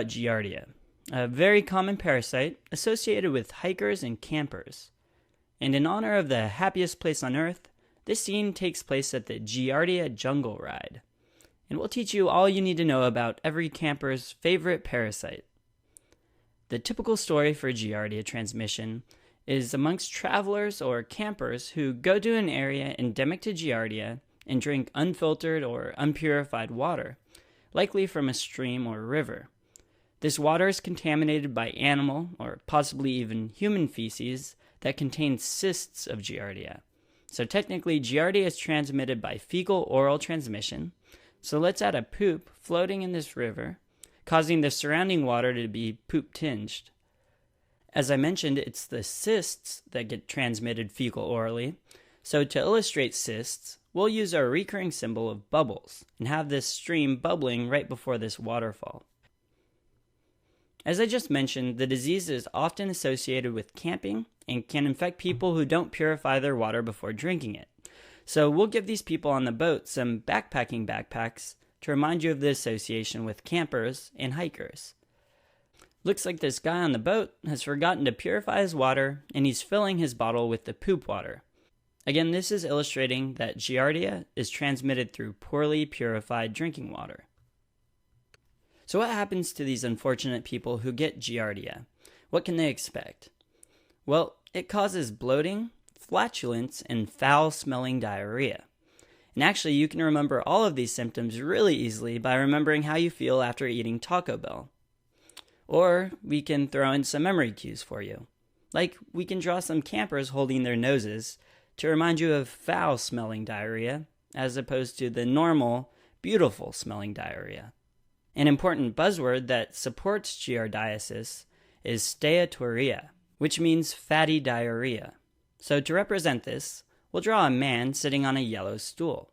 Giardia, a very common parasite associated with hikers and campers. And in honor of the happiest place on earth, this scene takes place at the Giardia Jungle Ride. And we'll teach you all you need to know about every camper's favorite parasite. The typical story for Giardia transmission is amongst travelers or campers who go to an area endemic to Giardia and drink unfiltered or unpurified water, likely from a stream or river. This water is contaminated by animal or possibly even human feces that contains cysts of Giardia. So technically, Giardia is transmitted by fecal-oral transmission. So let's add a poop floating in this river, causing the surrounding water to be poop-tinged. As I mentioned, it's the cysts that get transmitted fecal-orally. So to illustrate cysts, we'll use our recurring symbol of bubbles and have this stream bubbling right before this waterfall. As I just mentioned, the disease is often associated with camping and can infect people who don't purify their water before drinking it. So we'll give these people on the boat some backpacking backpacks to remind you of the association with campers and hikers. Looks like this guy on the boat has forgotten to purify his water and he's filling his bottle with the poop water. Again, this is illustrating that Giardia is transmitted through poorly purified drinking water. So what happens to these unfortunate people who get Giardia? What can they expect? Well, it causes bloating, flatulence, and foul-smelling diarrhea. And actually, you can remember all of these symptoms really easily by remembering how you feel after eating Taco Bell. Or we can throw in some memory cues for you. Like we can draw some campers holding their noses to remind you of foul-smelling diarrhea as opposed to the normal, beautiful-smelling diarrhea. An important buzzword that supports giardiasis is steatorrhea, which means fatty diarrhea. So to represent this, we'll draw a man sitting on a yellow stool.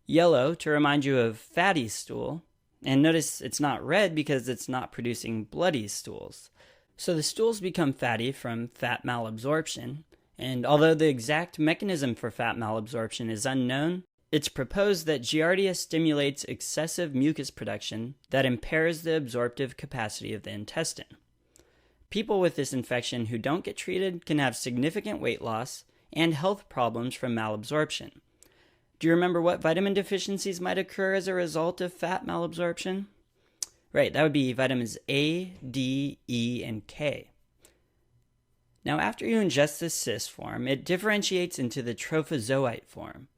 Yellow to remind you of fatty stool, and notice it's not red because it's not producing bloody stools. So the stools become fatty from fat malabsorption, and although the exact mechanism for fat malabsorption is unknown, it's proposed that Giardia stimulates excessive mucus production that impairs the absorptive capacity of the intestine. People with this infection who don't get treated can have significant weight loss and health problems from malabsorption. Do you remember what vitamin deficiencies might occur as a result of fat malabsorption? Right, that would be vitamins A, D, E, and K. Now, after you ingest this cyst form, it differentiates into the trophozoite form.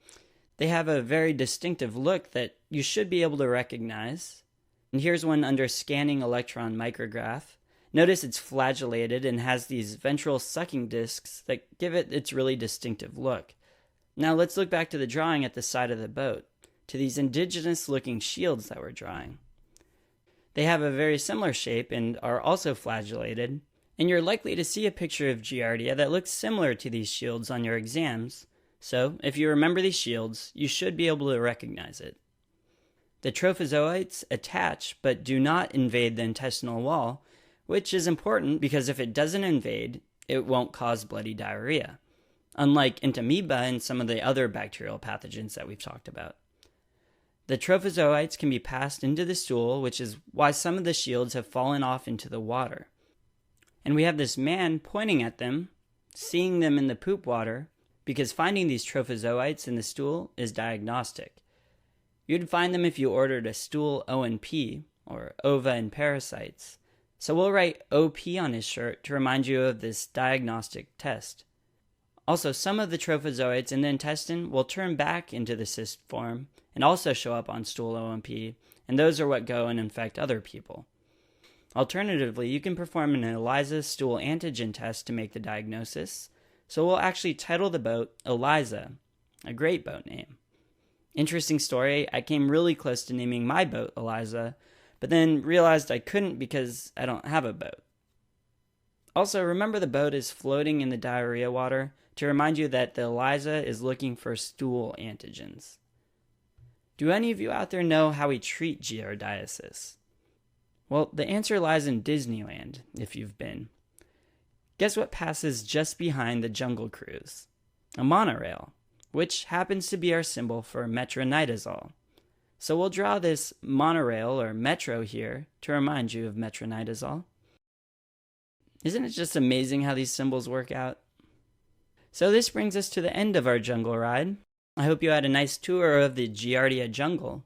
They have a very distinctive look that you should be able to recognize. And here's one under scanning electron micrograph. Notice it's flagellated and has these ventral sucking discs that give it its really distinctive look. Now let's look back to the drawing at the side of the boat, to these indigenous looking shields that we're drawing. They have a very similar shape and are also flagellated, and you're likely to see a picture of Giardia that looks similar to these shields on your exams. So, if you remember these shields, you should be able to recognize it. The trophozoites attach but do not invade the intestinal wall, which is important because if it doesn't invade, it won't cause bloody diarrhea, unlike entamoeba and some of the other bacterial pathogens that we've talked about. The trophozoites can be passed into the stool, which is why some of the shields have fallen off into the water. And we have this man pointing at them, seeing them in the poop water, because finding these trophozoites in the stool is diagnostic. You'd find them if you ordered a stool O&P, or ova and parasites. So we'll write OP on his shirt to remind you of this diagnostic test. Also, some of the trophozoites in the intestine will turn back into the cyst form and also show up on stool O&P, and those are what go and infect other people. Alternatively, you can perform an ELISA stool antigen test to make the diagnosis. So we'll actually title the boat Eliza, a great boat name. Interesting story, I came really close to naming my boat Eliza, but then realized I couldn't because I don't have a boat. Also, remember the boat is floating in the diarrhea water to remind you that the Eliza is looking for stool antigens. Do any of you out there know how we treat giardiasis? Well, the answer lies in Disneyland, if you've been. Guess what passes just behind the Jungle Cruise? A monorail, which happens to be our symbol for metronidazole. So we'll draw this monorail or metro here to remind you of metronidazole. Isn't it just amazing how these symbols work out? So this brings us to the end of our jungle ride. I hope you had a nice tour of the Giardia jungle.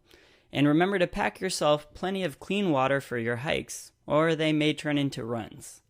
And remember to pack yourself plenty of clean water for your hikes, or they may turn into runs.